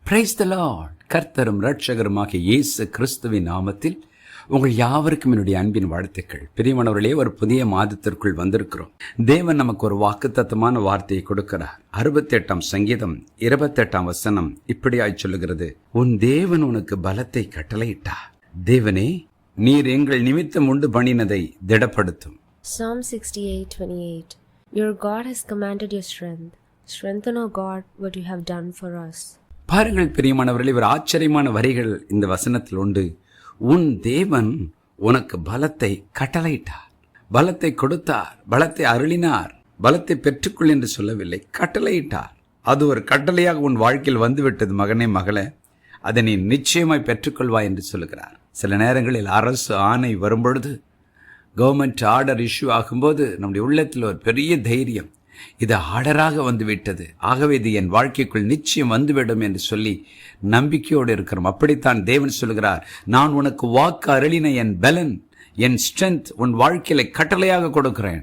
Praise the Lord. கர்த்தரும் இரட்சகருமாகிய இயேசு கிறிஸ்துவின் நாமத்தில் உங்கள் யாவருக்கும் என்னுடைய அன்பின் வாழ்த்துக்கள். பிரியமானவர்களே, ஒரு புதிய மாதத்திற்குள் வந்திருக்கிறோம். தேவன் நமக்கு ஒரு வாக்குத்தத்தமான வார்த்தையை கொடுக்கிறார். 68ஆம் சங்கீதம் 28ஆம் வசனம் இப்படியாய் சொல்லுகிறது, உன் தேவன் உனக்கு பலத்தை கட்டளையிட்டார். தேவனே, நீர் எங்கள் நிமித்தம் உண்டு பண்ணினதை திடப்படுத்தும். Psalm 68:28. Your God has commanded your strength. Strengthen, O God, what you have done for us. பாருங்கள் பிரியமானவர்களே, ஒரு ஆச்சரியமான வரிகள் இந்த வசனத்தில் உண்டு. உன் தேவன் உனக்கு பலத்தை கட்டளையிட்டார், பலத்தை கொடுத்தார், பலத்தை அருளினார். பலத்தை பெற்றுக்கொள் என்று சொல்லவில்லை, கட்டளையிட்டார். அது ஒரு கட்டளையாக உன் வாழ்க்கையில் வந்துவிட்டது. மகனே, மகளே, அதை நீ நிச்சயமாய் பெற்றுக்கொள்வாய் என்று சொல்லுகிறார். சில நேரங்களில் அரசு ஆணை வரும்பொழுது, கவர்மெண்ட் ஆர்டர் இஷ்யூ ஆகும்போது நம்முடைய உள்ளத்தில் ஒரு பெரிய தைரியம், இது ஆர்டராக வந்துவிட்டது, ஆகவே இது என் வாழ்க்கைக்குள் நிச்சயம் வந்துவிடும் என்று சொல்லி நம்பிக்கையோடு இருக்கிறோம். அப்படித்தான் தேவன் சொல்கிறார், நான் உனக்கு வாக்கு அருளின என் பலன், என் ஸ்ட்ரென்த் உன் வாழ்க்கையில கட்டளையாக கொடுக்கிறேன்.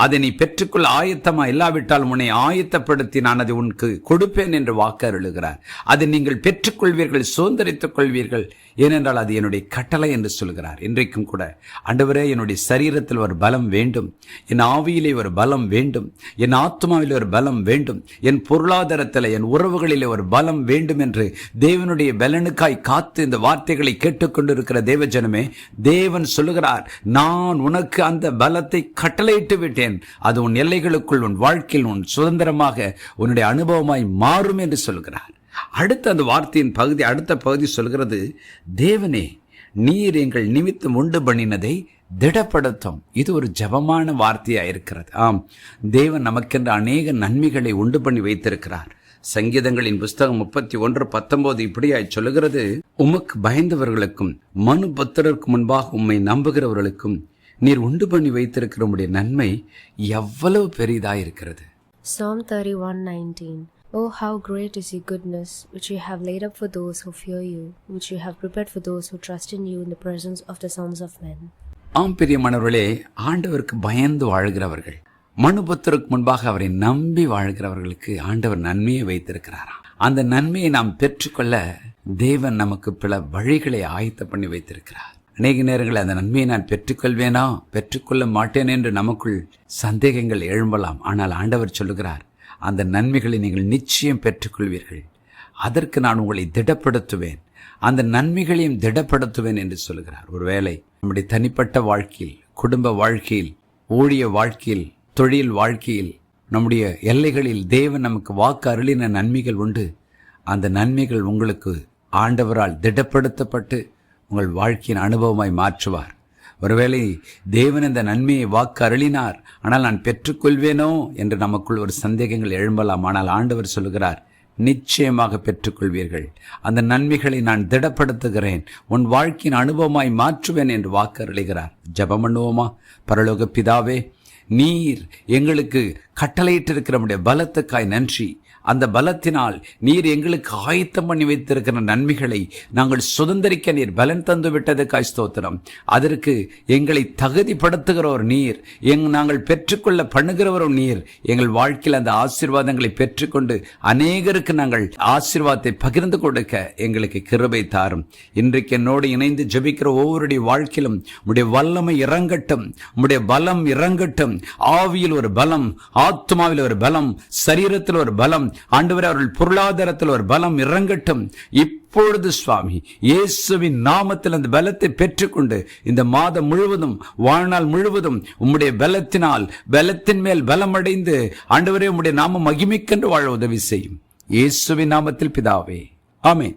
அதை நீ பெற்றுக்கொள்ள ஆயத்தமா, இல்லாவிட்டால் உன்னை ஆயத்தப்படுத்தி நான் அதை உனக்கு கொடுப்பேன் என்று வாக்கு அருளுகிறார். அதை நீங்கள் பெற்றுக்கொள்வீர்கள், சுதந்திரித்துக் கொள்வீர்கள், ஏனென்றால் அது என்னுடைய கட்டளை என்று சொல்கிறார். இன்றைக்கும் கூட ஆண்டவரே, என்னுடைய சரீரத்தில் ஒரு பலம் வேண்டும், என் ஆவியிலே ஒரு பலம் வேண்டும், என் ஆத்மாவிலே ஒரு பலம் வேண்டும், என் பொருளாதாரத்தில், என் உறவுகளிலே ஒரு பலம் வேண்டும் என்று தேவனுடைய பலனுக்காய் காத்து இந்த வார்த்தைகளை கேட்டுக்கொண்டிருக்கிற தேவஜனமே, தேவன் சொல்லுகிறார், நான் உனக்கு அந்த பலத்தை கட்டளையிட்டு விட்டேன். அது உன் எல்லைகளுக்குள், உன் வாழ்க்கையில், உன் சுதந்திரமாக, உன்னுடைய அனுபவமாய் மாறும் என்று சொல்கிறார். அடுத்த அந்த வார்த்தையின் பகுதி, அடுத்த பகுதி சொல்கிறது, தேவனே, நீர் எங்கள் நிமித்தம் உண்டு பண்ணினதை திடப்படுத்தும். இது ஒரு ஜபமான வார்த்தையா இருக்கிறது. ஆம், தேவன் நமக்கென்று அநேக நன்மைகளை உண்டு பண்ணி வைத்திருக்கிறார். சங்கீதங்களின் புஸ்தகம் 31:19 இப்படியாய் சொல்லுகிறது, உமக்கு பயந்தவர்களுக்கும் மனு பத்திரருக்கு முன்பாக உம்மை நம்புகிறவர்களுக்கும் நீர் உண்டு பண்ணி வைத்திருக்கிற உம்முடைய நன்மை எவ்வளவு பெரிதாயிருக்கிறது. Psalm 31:19. Oh, how great is your goodness, which you have laid up for those who fear you, which you have prepared for those who trust in you in the presence of the sons of men. ஆம் பிரியமானவர்களே, ஆண்டவருக்கு பயந்து வாழ்கிறவர்கள், மனுபுத்தருக்கு முன்பாக அவரை நம்பி வாழ்கிறவர்களுக்கு ஆண்டவர் நன்மையை வைத்திருக்கிறாராம். அந்த நன்மையை நாம் பெற்றுக்கொள்ள தேவன் நமக்கு பல வழிகளை ஆயத்த பண்ணி வைத்திருக்கிறார். அநேக நேரங்களில் அந்த நன்மையை நான் பெற்றுக்கொள்வேனா, பெற்றுக்கொள்ள மாட்டேன் என்று நமக்குள் சந்தேகங்கள் எழும்பலாம். ஆனால் ஆண்டவர் சொல்லுகிறார், அந்த நன்மைகளை நீங்கள் நிச்சயம் பெற்றுக்கொள்வீர்கள். அதற்கு நான் உங்களை திடப்படுத்துவேன், அந்த நன்மைகளையும் திடப்படுத்துவேன் என்று சொல்லுகிறார். ஒருவேளை நம்முடைய தனிப்பட்ட வாழ்க்கையில், குடும்ப வாழ்க்கையில், ஊழிய வாழ்க்கையில், தொழில் வாழ்க்கையில், நம்முடைய எல்லைகளில் தேவன் நமக்கு வாக்கு அருளின நன்மைகள் உண்டு. அந்த நன்மைகள் உங்களுக்கு ஆண்டவரால் திடப்படுத்தப்பட்டு உங்கள் வாழ்க்கையின் அனுபவமாய் மாற்றுவார். ஒருவேளை தேவன் இந்த நன்மையை வாக்கு அருளினார், ஆனால் நான் பெற்றுக்கொள்வேனோ என்று நமக்குள் ஒரு சந்தேகங்கள் எழும்பலாம். ஆனால் ஆண்டவர் சொல்லுகிறார், நிச்சயமாக பெற்றுக்கொள்வீர்கள். அந்த நன்மைகளை நான் திடப்படுத்துகிறேன், உன் வாழ்க்கையின் அனுபவமாய் மாற்றுவேன் என்று வாக்கு அருளுகிறார். ஜெபம் பண்ணுவோமா? பரலோக பிதாவே, நீர் எங்களுக்கு கட்டளையிட்டிருக்கிற நம்முடைய பலத்துக்காய் நன்றி. அந்த பலத்தினால் நீர் எங்களுக்கு ஆயத்தம் பண்ணி வைத்திருக்கிற நன்மைகளை நாங்கள் சுதந்திரிக்க நீர் பலன் தந்து விட்டதுக்காய் ஸ்தோத்திரம். அதற்கு எங்களை தகுதிப்படுத்துகிறவர் நீர், நாங்கள் பெற்றுக்கொள்ள பண்ணுகிறவரும் நீர். எங்கள் வாழ்க்கையில் அந்த ஆசீர்வாதங்களை பெற்றுக்கொண்டு அநேகருக்கு நாங்கள் ஆசீர்வாதத்தை பகிர்ந்து கொடுக்க எங்களுக்கு கிருபை தாரும். இன்றைக்கு என்னோடு இணைந்து ஜெபிக்கிற ஒவ்வொருடைய வாழ்க்கையிலும் உம்முடைய வல்லமை இறங்கட்டும், உம்முடைய பலம் இறங்கட்டும். ஆவியில் ஒரு பலம், ஆத்மாவில் ஒரு பலம், சரீரத்தில் ஒரு பலம், ஆண்டவரே அவர்கள் பொருளாதாரத்தில் ஒரு பலம் இறங்கட்டும் இப்பொழுது சுவாமி. இயேசுவின் நாமத்தில் அந்த பலத்தை பெற்றுக்கொண்டு இந்த மாதம் முழுவதும் வாழ்நாள் முழுவதும் உம்முடைய பலத்தின் மேல் பலமடைந்து ஆண்டவரே உம்முடைய நாமம் மகிமைக்கென்று வாழ உதவி செய்யும். இயேசுவின் நாமத்தில் பிதாவே, ஆமென்.